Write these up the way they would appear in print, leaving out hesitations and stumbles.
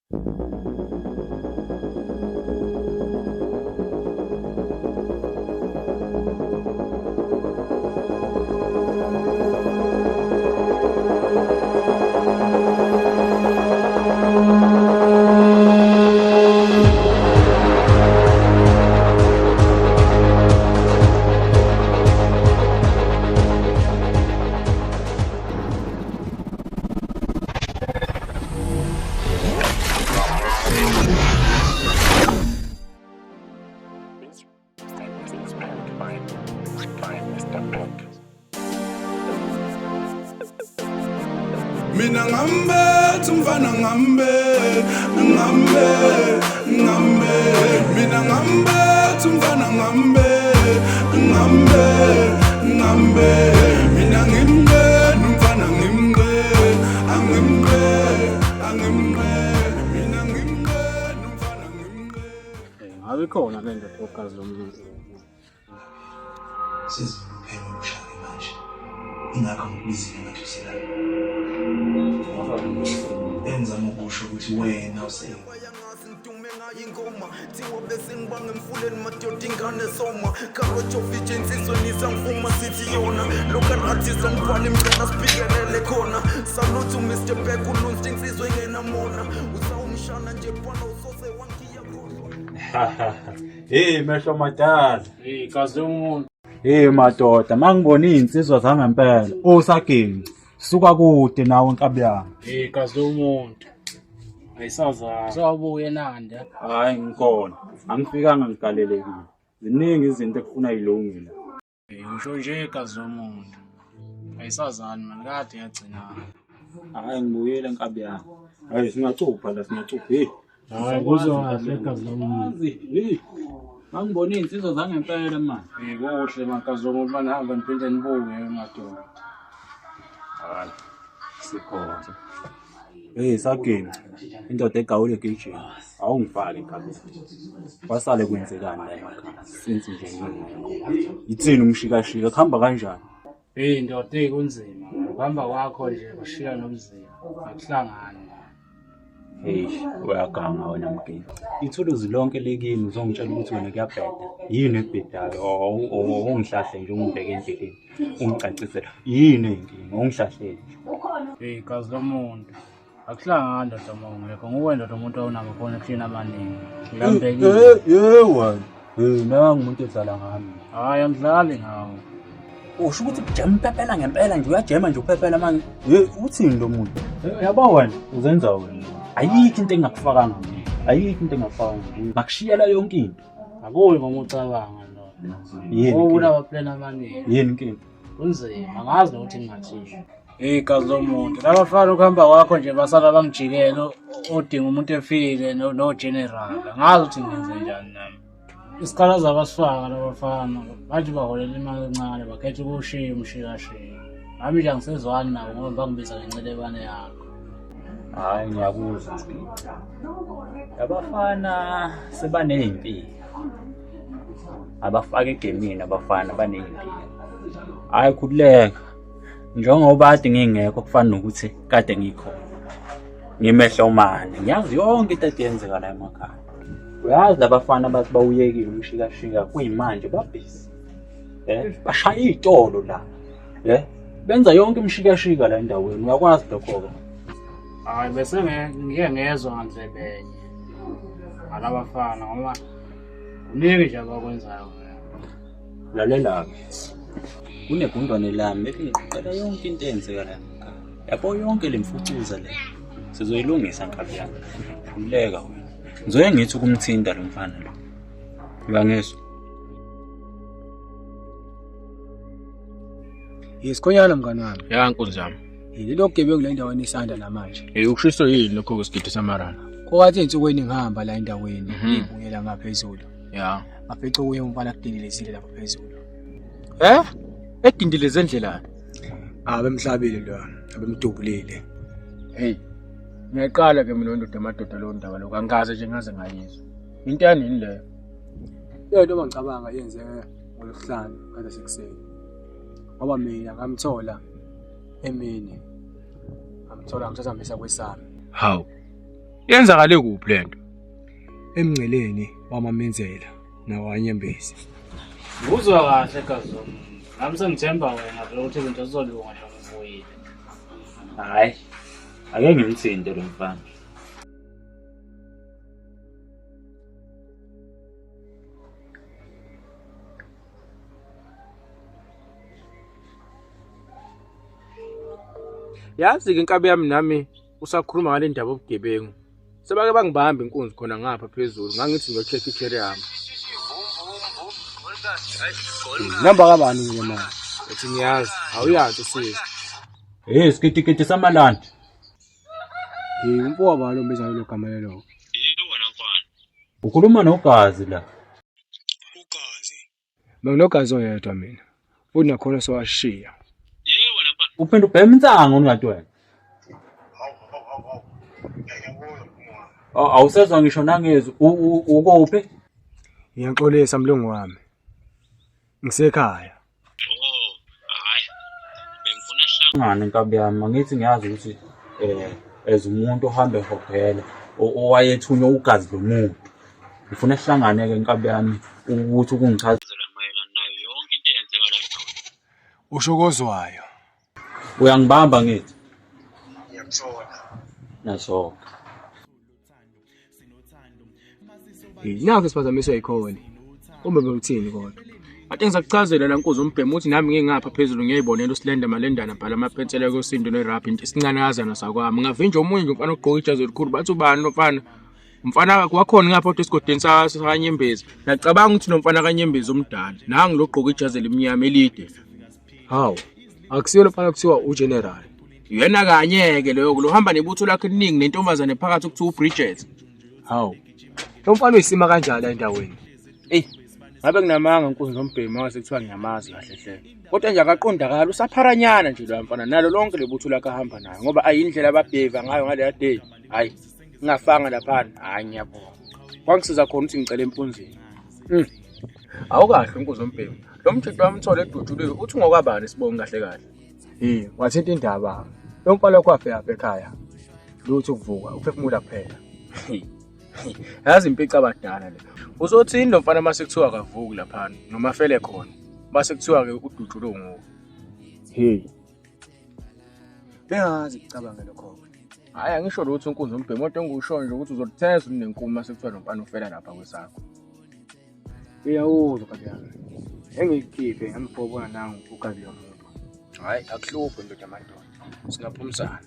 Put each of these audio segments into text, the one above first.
Mina ngambe, tumfana ngambe, ngambe, ngambe. Mina ngambe, tumfana ngambe, ngambe, ngambe. Mina ngimbe, numfana ngimbe, angimbe, angimbe. Mina ngimbe, numfana ngimbe. Ngabe khona le nto podcast lomuntu. Siziphela umshaka manje. Ingakho ngibizile ngathi uselala. Enza ngokusho ukuthi wena useyiwa ingoma thiwa bese ngibanga emfuleni madoda ingane soma karojo vigency sonisa ngifuma sithi yona local artist ngibhala imicela sipikelele khona salute Mr Beck ulunsti insizwe engenamona usawumshana nje bwana usose wangiya khohlwa Hey mehlo madala. Hey kaze umuntu. Hey madoda, mangibona izinsizwa zangempela. Osagenci. Suka kude nawe nkabi yami. Hey kaze umuntu. Ayisaza. Sawabuye nanda. Hayi ngikona. Angifikanga ngigalelekile. Ziningi izinto ekufuna ilungile. Hey usho nje kaze umuntu. Ayisazani man kade yagcina. Hayi ngibuyele nkabi yami. Hayi singacupha la singacupha. Hey. Hayi kuzokahle kaze umuntu. Hey. Mangibona izinsizwa zangempela man. Hey kuhle makaze umuntu manihamba niphinde nibuye emadoda. Hayi. Sikhona. Hey sagenci. Indoda egawule gejini. Awungifaki nkabi. Wasale kwenzekani la emakhaya? Since nje ngingekho. Ithini umshikashika kuhamba kanjani? Hey ndoda kunzima. Ukuhamba kwakho nje kushiya nomzimba. Akuhlangani. Hey, uyaganga wena mgeni. Ithuluzi lonke lekini uzongitshela ukuthi wena kuyabheda. Yini ebhedayo? Ungihlahle nje ungibheke endleleni. Ungicacisela. Yini inkinga? Ungihlahle. Hey kazi lomuntu. Akuhlangani ndoda mongekho. Nguwe ndoda umuntu awunama connection amaningi. Ngilambekile. Yewa. Hey, nangu umuntu edlala ngami. Hayi angidlali ngawo. Usho ukuthi ujama uphepela ngempela nje uyajema nje uphepela manje. Hey, uthini lo muntu? Yabo wena uzenza wena. Ayikho into engakufakanga mina. Ayikho into engakufakanga mina. Makushiyela yonke into. Akuyi ngoba ucabanga ndoda. Yini? Ubona abaplan amaningi. Yini inkinga? Kunzima. Angazi ukuthi ngingathini. Hey kazi lomuntu. Labafana ukuhamba kwakho nje basala bangijikela odinga umuntu efile no general. Angazi ukuthi ngenze njani nami. Isikhala zabasifaka labafana. Bathi baholela imali encane bakhetha ukushiya umshikashiya. Nami nje angisezwani nabo ngoba bangibiza ngencelebane yakho. Hayi ngiyakuzwa. Abafana sebanempilo. Abafaka egemini abafana banempilo. Hayi khuleka. Njengoba ade ngingekho kufana nokuthi kade ngikho. Ngimehlomane. Ngiyazi yonke into eyenzeka la emakhaya. Uyazi labafana bathi bawuyekile umshikashika kuyimanje babhizi. Bashaya izitolo la. Benza yonke imshikashika la endaweni. Uyakwazi lokho ke? Hayi bese ngike ngezwe ngandlebenye. Alabafana ngoba kuningi nje abakwenzayo. Lalela ke. Kunegundwane lami ngicela yonke into eyenzeka la emakhaya. Yabo yonke lemfucuza le. Sizoyilungisa nkabi yami. Khuleka wena. Ngizoye ngithi ukumthinta lo mfana lo. Uyangizwa? Yisikhonyana mngani wami. Ya nkunzi yami. Yini lokugebengu la endaweni isanda namanje. Ukushiso yini lokho kwesigidi samarana? Kwathi ensukwini ngihamba la endaweni ngibuyela ngaphezulu. Ya. Ngafica uye umfana kudindelezile lapha phezulu. Edindile zendlela. Abemhlabile lo, abemdubulile. Hey. Ngiyaqala ke mina ndoda amadoda lo ndaba lo kangaze nje ngaze ngayizwa. Into yanini le? Into abangicabanga yenze ngolosihlanu kade sekuseni. Ngoba mina ngamthola emini. Ngamthola ngisazambisa kwesami. Hawu. Yenzakale kuphi lento? Emngceleni wamamenzela nawanyembezi. Uzwa kahle kaZomuntu. Nami sengithemba wena phela ukuthi izinto zizolunga nje ngivuyile. Hayi. Ake ngimthinte lo mfana. Yazi-ke inkabi yami nami usakhuluma ngale ndaba obugebengu. Sebake bangibamba inkunzi khona ngapha phezulu. Ngangithi ngiyocheck i-carry yami. Namba kabani ke manje? Uthi ngiyazi, awuyazi sisi. Hey, sikitikiti samalandi. Umfowabo balo mbiza lo gama lelo. Wena mfana. Ukhuluma noGazi la. Ugazi. Nginogazi oyedwa mina. Futhi nakhona sowashiya. Wena mfana. Uphinda ubhema insango ungathi wena. Awusezwa ngisho nangezwi ukuphi? Ngiyaxolisa mlungu wami. Ngisekhaya. Hayi. Bengifuna sihlangane inkabi yami, ngithi ngiyazi ukuthi as umuntu ohamba ehophela owayethunywa ugazi lomuntu. Ngifuna sihlangane ke inkabi yami ukuthi ukungichazela mayelana nayo yonke into eyenzeka la ekhaya. Ushokozwayo. Uyangibamba ngithi? Ngiyakuthola. Naso. Nakho isiphazamiso eyikhona. Uma bewuthini kodwa. Ade ngizakuchazela la nkozi umbhemu uthi nami ngingapha phezulu ngiyibonela usilenda malendana bhala amaphethela kwesindo nerabhi into esincanakazana sakwami. Ngavinja omunye nje umfana ogqoka ijazi elikhulu bathi ubani lo mfana? Umfana wakhona ngapha kodwa esigodeni sakanyembezi. Ngiyacabanga ukuthi nomfana kanyembezi umdala. Nangi lo gqoka ijazi elimnyama elide. Hawu. Akusiyo lo mfana kuthiwa ugeneral. Yena kanyeke leyo kulohamba nebutho lakhe eliningi nentombazane phakathi ukuthiwa uBridget. Hawu. Lo mfana uyisima kanjani la endaweni? Ngabe kunamanga nkunzi zombhemu mase kuthiwa ngiyamazi kahle hle. Kodwa nje akaqondakala usapharanyana nje lo mfana nalo lonke lebutho lakhe ahamba nayo ngoba ayindlela ababheva ngayo ngale yade. Hayi, ngingafanga lapha. Hayi ngiyabonga. Kwangisiza khona ukuthi ngicela empunzini. Awukahle nkunzi zombhemu. Lo mthito wamthola edutshulwe uthi ngokwabani sibonge kahle kahle. Wathethe indaba. Lo mfana kwafe apha ekhaya. Lutho kuvuka uphefumula kuphela. Yazi impica abadala le. Uzothini lo mfana mase kuthiwa akavuki lapha noma fele khona. Base kuthiwa ke ududulo ngoku. Bengazi kucabanga lokho. Hayi angisho lutho unkunzi umbhemu kodwa ngusho nje ukuthi uzotheza unenkuma mase kuthiwa lo mfana ufela lapha kwesakho. Iyawuzwa kabiyami. Engikhiphe ngambhobona nangu ugazi yomuntu. Hayi akuhluphe ndoda amadoda. Singaphumsana.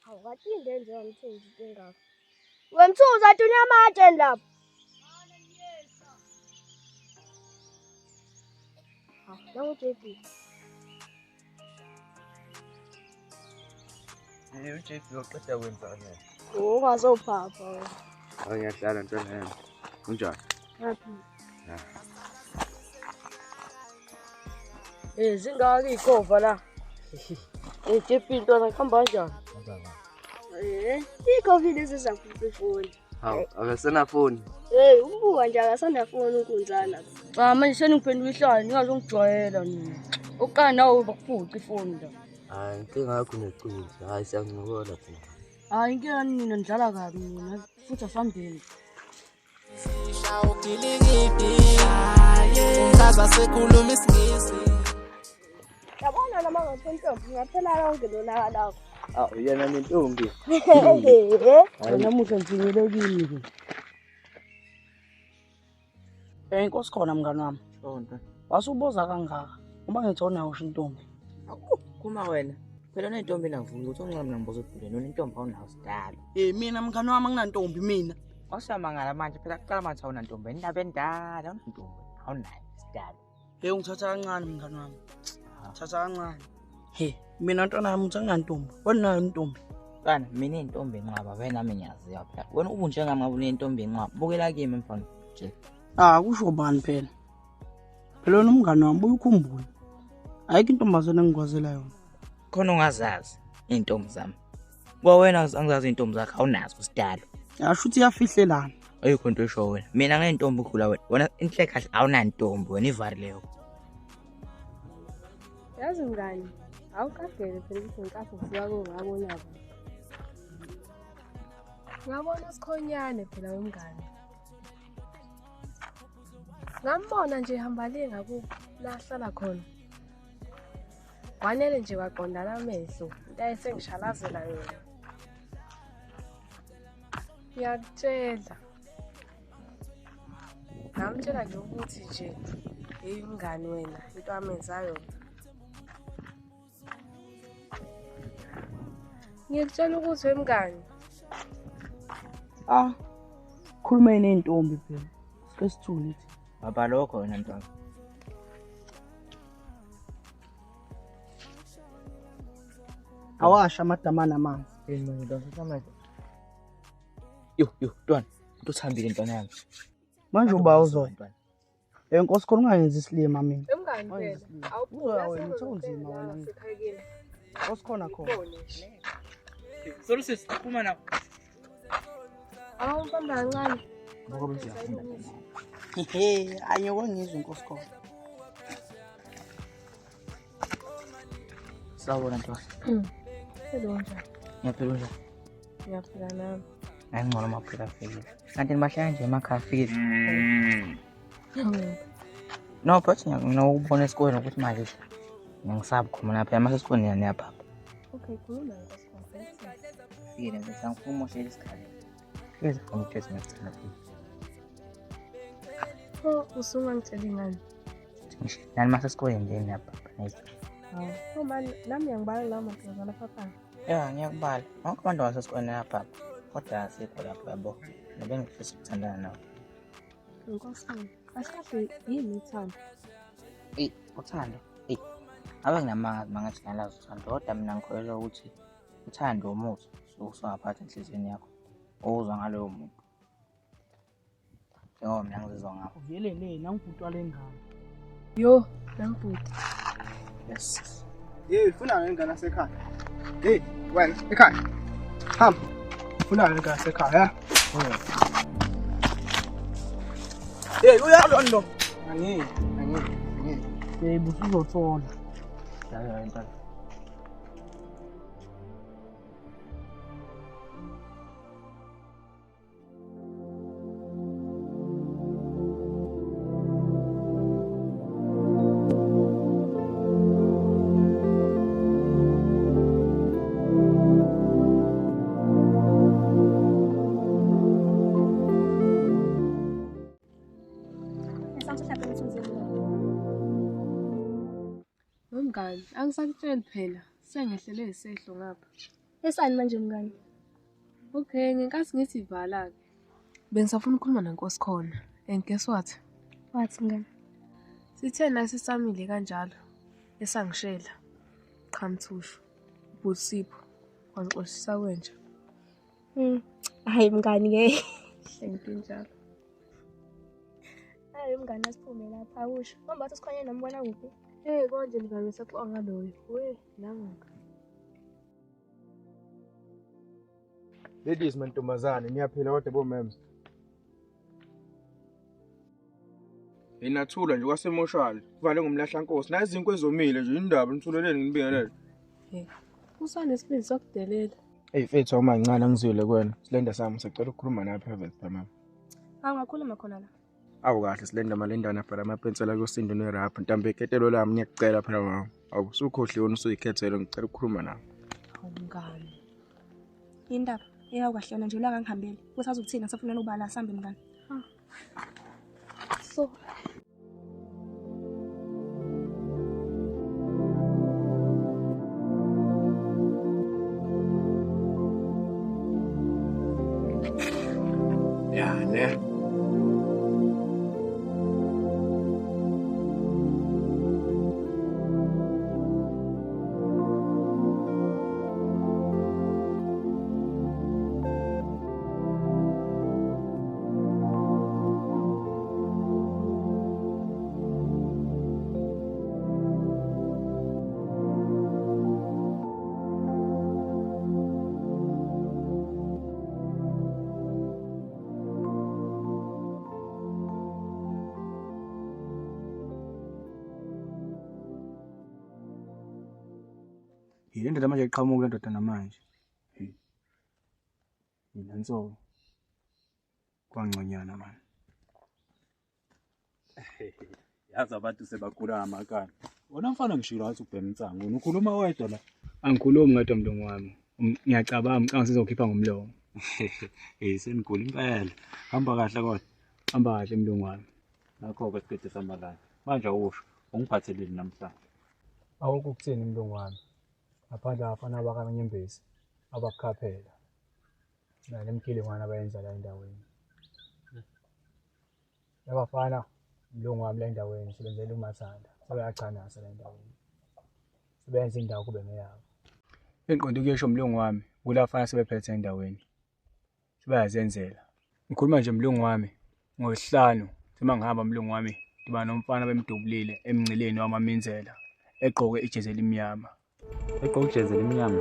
Awukathinde nje umthunzi ingakho. Wemthunzi atunya amatshe lapha. Nangu JP. JP uqeda kwenzani? Ungazophapha wena. Ngiyahlala ntwana yami. Kunjani? Yaphi? Zingaki ikhova la? JP ntwana khamba kanjani? Ikhova lezi zakuphupha ifoni. Hawu, akasena phone. Ubuka nje akasanafoni unkunzana. Cha manje seningiphendula ihlala ningazongijwayela nina. Oqala nawe bakuphuca ifoni la. Hayi, inkinga yakho neculo. Hayi siyancokola thina. Hayi inkinga nina nidlala kabi mina futhi asambeni. Yabona noma ngaphontombi ngaphela lonke lona la. Uyena nentombi. Namuhla ngifinyelekile. Inkosi khona mngani wami. Sonke. Wasubuza kangaka. Uma ngithona usho intombi. Kuma wena. Phela nentombi navuka ukuthi ongcami nambozo phela nona intombi awunawo sidala. Mina mngani wami anginantombi mina. Wasamangala manje phela kuqala manje awuna ntombi indaba endala untombi awunayo sidala. Ungithatha kancane mngani wami. Thatha kancane. Mina ntwana yami uthi anginantombi. Wena nayo intombi. Kana mina intombi enqaba wena nami ngiyaziya phela. Wena ubunjengami ngabe unentombi enqaba. Bukela kimi mfana nje. Kusho bani phela? Phela nomngani wami uyukhumbula. Ayikho intombazana engikwazela yona. khona ungazazi iy'ntombi zami. Kwawena angizazi iy'ntombi zakhe awunazo usidalo. Asho ukuthi iyafihlelana. Ayikho into esho wena. Mina ngiyintombi ukudlula wena. Wena inhle kahle awunantombi wena ivari leyo. Yazi mngani, awukadele phela ukuthi ngikapho kusuka kongabonabo. Ngabona sikhonyane phela wemngani. Ngambona nje hamba le ngakubo la hlala khona. Wanele nje waqondana amehlo, into ayisengishalazela yona. Ngiyakutshela. Ngamtshela nje ukuthi nje hey mngani wena into amenzayo. Ngiyakutshela ukuthi wemngani. Khuluma nentombi phela. Sesithule ithi. Baba lokho wena ntwana. Awasha amadamana amanzi. Yo, ntwana. Into uthambile ntwana yami. Manje uba uzoya. Enkosi khona ungayenzi isilima mina. Wemngani phela. Awubuza wena uthonzima wena. Osikhona khona. Solo sis, phuma na. Awumfamba kancane. Ngoba ngiyafunda. Anyoko ngizwe inkosi khona. Sawubona ntwana. Hello njani? Ngiyaphila njani? Ngiyaphila nami. Ngingcono maphela afike. Kanti nibahlala nje emakhaya afike. No, but ngiyakubona esikoleni ukuthi manje ngisabe khona lapha mase esikoleni niyaphapha. Okay, khuluma ngesikhathi. Fikile nje sangifuna umoshela isikhathi. Eze ngithethe ngikuthanda futhi. Usungangitsheli ngani? Nani mase esikoleni nje niyaphapha neza. Manje nami ngiyangibala la madodana papa. Yeah, ngiyakubala. Wonke abantu wasesikoleni yaphapha. Kodwa asikho lapho yabo. Nebengifisa ukuthandana nawe. Nkosini, kahle yini uthando? Uthando. Abe nginamanga mangathi ngalazi uthando. Kodwa mina ngikholelwa ukuthi uthando umuthi usungaphatha enhlizweni yakho. Ozwa ngaloyo muntu. Njengoba mina ngizizwa ngakho. Yelele nangibhutwa lengane. Yo, nangibhuti. Yes. Ufuna ngengane asekhaya. Wena ekhaya. Hamba. Ufuna ngengane asekhaya. Uyalo ndo. Angeke. Busuzothola. Ya ntwana. Mngani, angisakutsheli phela. Sengehlele isehlo ngapha. Esani manje mngani? Okay, ngenkathi ngithi vala ke. Bengisafuna ukukhuluma nenkosi khona. And guess what? Wathi mngani? Sithe nasi samile kanjalo. Esangishela. Qhamthushu. Busipho. Wangixoshisa kwenja. Hayi mngani ke. Thank you njalo. Hayi mngani asiphume lapha awusho. Ngoba bathi sikhonye nombona kuphi? Konje mngani ngisaxoxa ngaloyo. Nangaka. Ladies mantombazane niyaphila kodwa bomems. Inathula nje kwasemoshwali. Kuvale ngomlahla nkosi. Nazi izinto ezomile nje indaba nithuleleni ngibingelele. Usanesibindi sokudelela. Mfethu uma ngicane ngizwile kuwena. Silenda sami sicela ukukhuluma nawe private tamam. Angakhuluma khona la. Awu kahle silenda malendana phela amapensela kuyosindo nerap ntambe eketelo lami ngiyakucela phela wawo. Awusukhohle wona usuyikhethelo ngicela ukukhuluma nawe. Mngani. Indaba eyakwahle yona nje la ngangihambele. Kusazi ukuthina ngisafuna ubala sambe mngani. So ne. Yile ndoda manje iqhamuka indoda namanje. Nanso kwangconyana man. Yazi abantu sebagula amakani. Wona mfana ngishilo wathi ubhema insango. Ukhuluma wedwa la. Angikhulumi ngedwa mlungu wami. Ngiyacabanga ngicanga sizokhipha ngomlomo. Senigula impela. Hamba kahle kodwa. Hamba kahle mlungu wami. Nakho ke sikhethe samalanga. Manje awusho ungiphatheleni namhlanje. Awukho ukuthini mlungu wami. Ngaphandle abafana bakanyembezi abakukhaphela. Nalemkhile ngwana abayenza la endaweni. Yabafana mlungu wami la endaweni sebenzela uMathanda. Sebeyachanasa la endaweni. Sebenza indawo kube ngeyabo. Enqondo kuyesho mlungu wami, kulafana sebephethe endaweni. Sebayazenzela. Ngikhuluma nje mlungu wami ngohlanu, sema ngihamba mlungu wami, ngiba nomfana bemdubulile emngcileni wamaminzela, egqoke ijezi elimnyama. Egqoke ijezi elimnyama.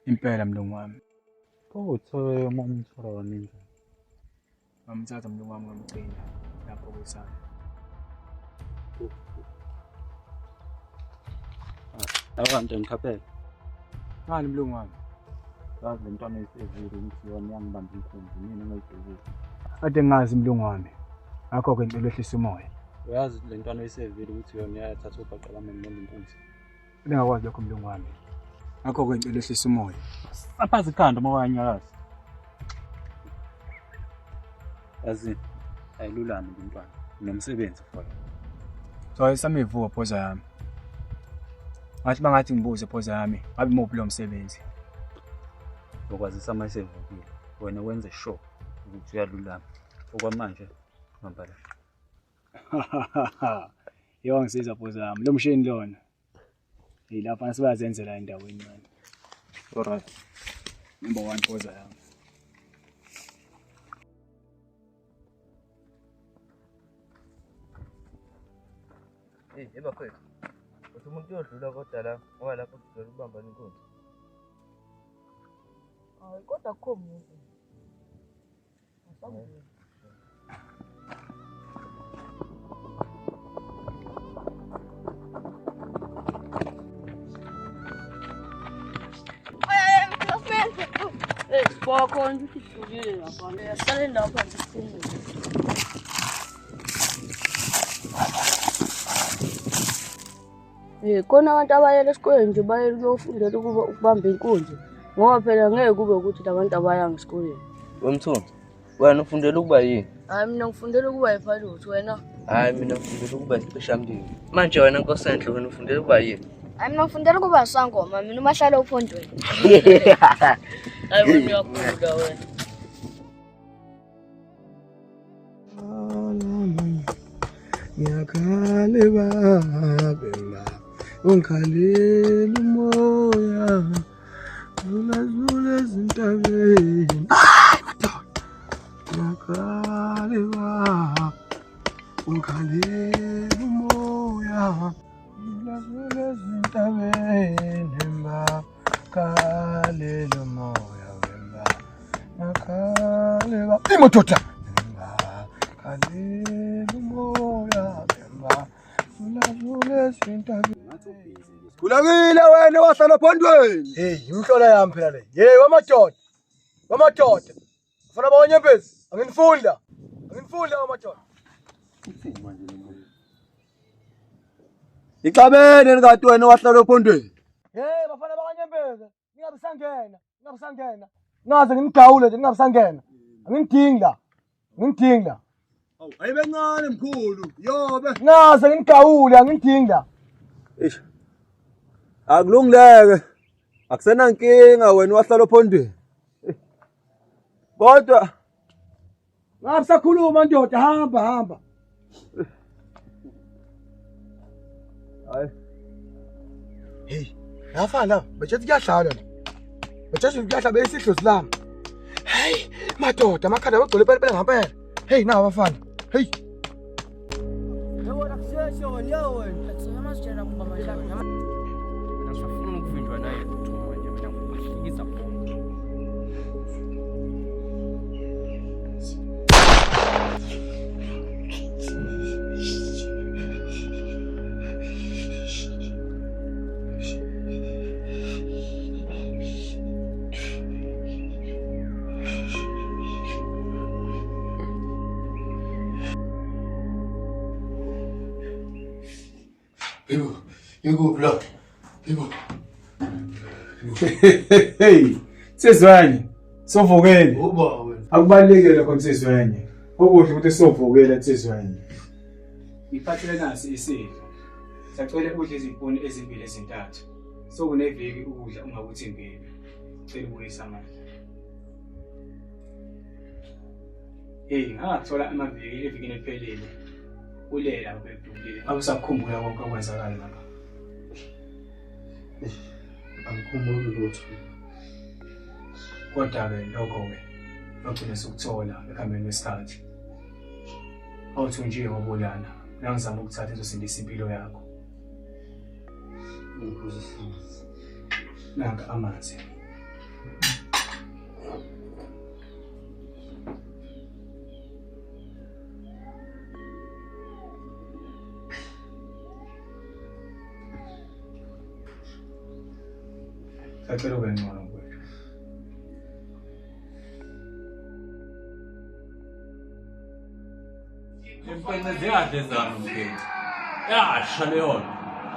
Impela mlungu wami. Uthoye uMthora waningi. Ngamthatha mlungu wami ngamgcina lapho kwesana. Abantu ngikhaphela. Ngani mlungu wami? Yazi lentwana esevile ukuthi yona yangibamba inkunzi mina ngayidubula. Ade ngazi mlungu wami. Ngakho ke impilo ehlisa umoya. Uyazi lentwana esevile ukuthi yona yathatha ubhaqala mina inkunzi. Ngingakwazi lokho mlungu wami. Ngakho ke impilo ehlisa umoya. Saphaza ikhanda uma wanyakaza. Yazi ayilulami lentwana. Nomsebenzi futhi. So isamivuka phoza yami. Ngathi bangathi ngibuze phoza yami, ngabe muphi lo msebenzi? Ukwazisa ama sevukile. Wena wenze sure ukuthi uyalulama. Okwamanje ngihamba la. Yo ngisiza phoza yami. Lo mshini lona. Yilapha sibazenzela endaweni manje. Alright. Number 1 phoza yami. Bakwethu. Uthi umuntu uyodlula kodwa la ngoba lapho kuzolo ubamba inkunzi. Hayi kodwa akho muntu. Spoko nje uhlukile lapha. Yasale lapha nje. Khona abantu abayela esikoleni nje bayela ukuyofundela ukubamba inkunzi. Ngoba phela ngeke kube ukuthi labantu abayanga esikoleni. Wemthunzi, wena ufundela ukuba yini? Hayi mina ngifundela ukuba yipilot wena. Hayi mina ngifundela ukuba isicishamlilo. Manje wena Nkosenhle wena ufundela ukuba yini? Hayi mina ngifundela ukuba sangoma, mina umahlala uphondweni. Hayi wena uyakhula wena. Ngiyakhale babemba ungikhalela umoya zula ezintabeni ngiyakhale baba ungikhalela umoya zula ezintabeni baba khalela umoya bemba ngiyakhale baba imododa khalela umoya bemba zula ezintabeni. Kulakile wena wahlala phondweni. Hey, imhlola yami phela le. Hey, wamadoda. Wamadoda. Ufuna abanyembezi? Anginifunda. Anginifunda wamadoda. Uthini manje lo muntu? Ixabene nikathi wena wahlala phondweni. Hey, bafana bakanyembezi. Ningabisangena. Ningabisangena. Ngaze ngimgawule nje ningabisangena. Angidingi la. Ngidingi la. Awu, ayibencane mkhulu. Yobe. Ngaze ngimgawule angidingi la. Eish. Akulungileke. Akusena nkinga wena wahlala phondweni. Kodwa ngabisakhuluma ndoda hamba. Hayi. Hey, yafana bechethi kuyadlala la. Bechethi kuyadlala beyisidlozi lami. Hey, madoda amakhanda bagcole phela ngempela. Hey, nawo abafana. Hey. Yabona kuseshe wena wena. Akusona sitshela ukuba manje. Nasifuna ukuvinjwa naye uthuma nje mina ngihlekisa phela. Ikuphi la? Ikuphi? Hey, Sezwanye. Sovukele. Uba wena. Akubalekele khona Sezwanye. Okuhle ukuthi sovukele Sezwanye. Ngiphathele nasi isidlo. Sacela ukudla izipuni ezimbili ezintathu. Sokuneviki ukudla ungakuthembeli. Cela ubuyisa manje. Ngathola amaviki evikini ephelele. Ulela ubedukile. Awusakhumbula konke okwenzakala lapha. Angikhumbuli lutho. Kodwa-ke lokho-ke logcine sukuthola ekuhambeni kwesikhathi. Awuthunjiwe ngobulala. Ngangizama ukuthatha izosindisa impilo yakho. Nanka amanzi. Sacela ube ngcono kwethu. Impela ziyadle zami mfethu. Yasha leyona.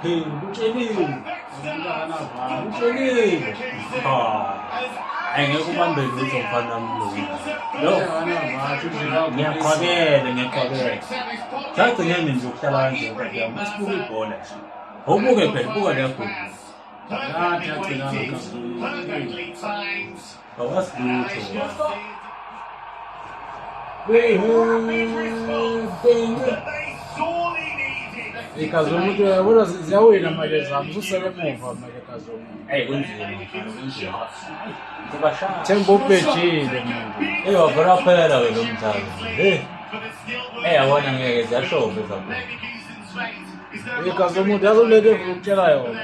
Hey, utshelile. Utshelile. Angeke ubambe lutho mfana wami lo. Ngiyaqhubeka. Sathi ngene nje ukuhlala kanje kodwa masibuke ibhola. Awubuke phela, buka leyo goli. Ikazomuntu uyabona ziyawina manje zami usele emuva manje kazomuntu. Kunzima. Themba ubhejile manje. Wavela phela ke lo mdlalo. Yabona ngeke ziyashova zakhona. Ikazomuntu yazoleke ukutshela yona.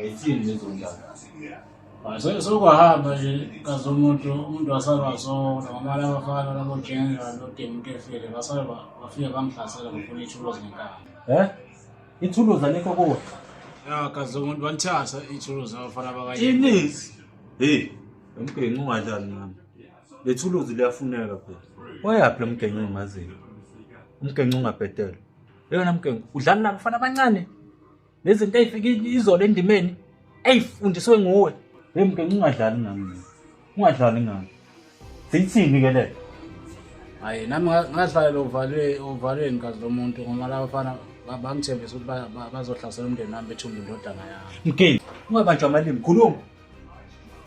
Ithini lezondaba? Sokwahamba nje umuntu wasala sona ngamala abafana labo general nodinga into efile basala bafike bamhlasela bafuna ithuluzi ngenkani. Ithuluzi alikho kuwe? Kazomuntu balithatha ithuluzi abafana bakanye. Inisi. Hey, umgenqo ungadlali nami. Le thuluzi liyafuneka phela. Wayaphi lo mgenqo engimaziyo? Umgenqo ungabhedela. Yona mgenqo udlala nabafana abancane. Lezinto ezifika izolo endimeni eyifundiswe nguwe. Mgenqo ungadlali nami. Ungadlali ngami. Sithini ke le? Hayi nami ngahlala uvalweni kazi lo muntu ngoba laba bafana bangithembisa ukuthi bazohlasela umndeni wami bethumba indodana yami. Mgeni, ungabanjwa amalimi khuluma.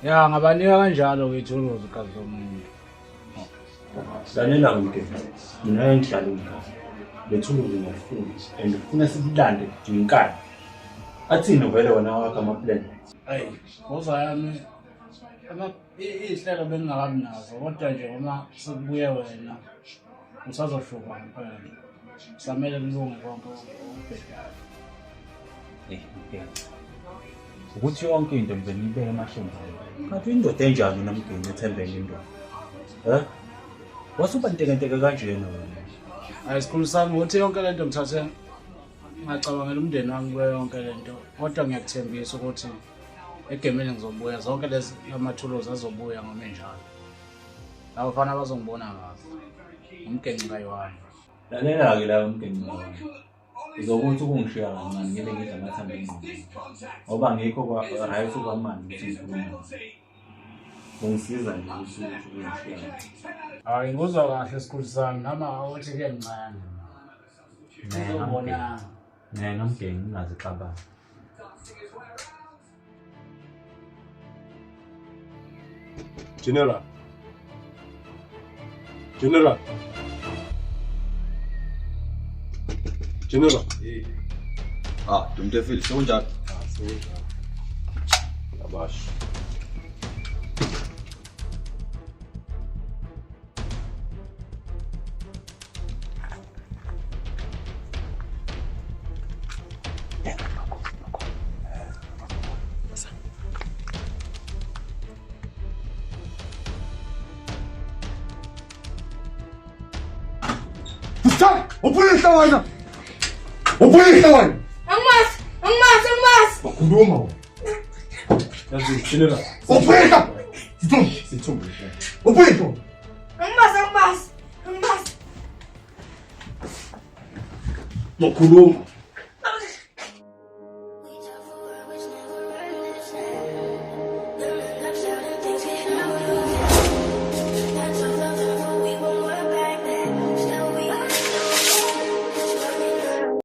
Ngabanika kanjalo ke ithuluzi kazi lo muntu. Lalela mgeni. Mina engidlala ngikazi. Le thuluzi ngiyafuna and ufuna sikulande nginkani. Athini vele wona wakho amaplan? Hayi, ngoza yami ihlelo bengingakabi nazo kodwa nje uma sekubuye wena usazoshuka ngempela. Samele kulunge konke okubhedayo. Mgeni. Ukuthi yonke into nje nibeke emahlombe. Kanti indoda enjani namgeni ethembele indoda? Wasuba ntekenteke kanjena wena. Hayi sikhulu sami ukuthi yonke lento ngithathe ngacabangela umndeni wami kuyo yonke lento kodwa ngiyakuthembisa ukuthi egemeni ngizobuya zonke lezi amathuluzi azobuya ngomenjalo. Labo bafana bazongibona kahle. Umgenqi kayiwani. Lalela ke la umgenqi wami. Uzokuthi ukungishiya kancane ngeke ngidla amathamba engqondo. Ngoba ngikho kwa right kwamanje ukuthi ngikhuluma. Ngisiza nje ukuthi ukungishiya. Hayi nguzwa kahle sikhulu sami nama uthi ke mncane. Ngizobona. Nomgenqi ungazixabana. General. Dumtefile sekunjani? Sekunjani. Yabash. Upulisa wena. Upulisa wena. Angmas. Bakhuluma. Yazi general. Upulisa. Sithumbe. Upulisa. Angmas. Bakhuluma.